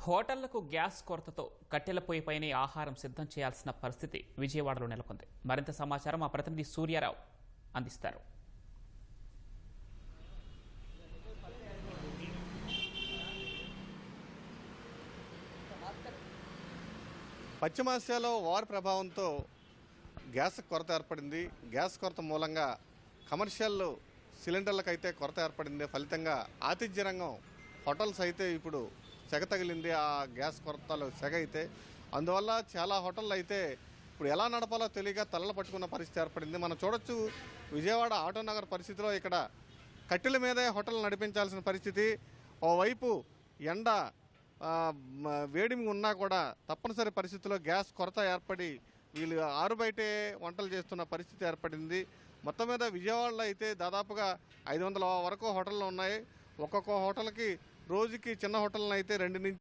హోటళ్లకు gas కొరతతో కట్టెల పొయ్యిపైనే ఆహారం సిద్ధం చేయాల్సిన పరిస్థితి విజయవాడలో నెలకొంది. మరింత సమాచారం మా ప్రతినిధి సూర్యారావు అందిస్తారు. పశ్చిమాసియాలో వార్ ప్రభావంతో గ్యాస్ కొరత ఏర్పడింది. గ్యాస్ కొరత మూలంగా కమర్షియల్ సిలిండర్లకైతే కొరత ఏర్పడింది. ఫలితంగా ఆతిథ్య రంగం హోటల్స్ అయితే ఇప్పుడు సెగ తగిలింది. ఆ గ్యాస్ కొరతలో సెగ అయితే అందువల్ల చాలా హోటళ్ళు అయితే ఇప్పుడు ఎలా నడపాలో తెలియక తలలు పట్టుకున్న పరిస్థితి ఏర్పడింది. మనం చూడొచ్చు విజయవాడ ఆటోనగర్ పరిస్థితిలో ఇక్కడ కట్టెల మీదే హోటల్ నడిపించాల్సిన పరిస్థితి. ఓవైపు ఎండ వేడిమి ఉన్నా కూడా తప్పనిసరి పరిస్థితిలో గ్యాస్ కొరత ఏర్పడి వీళ్ళు ఆరుబయటే వంటలు చేస్తున్న పరిస్థితి ఏర్పడింది. మొత్తం మీద విజయవాడలో అయితే దాదాపుగా 500 వరకు హోటళ్ళు ఉన్నాయి. ఒక్కొక్క హోటల్కి రోజుకి చిన్న హోటళ్ళను అయితే 2 నుంచి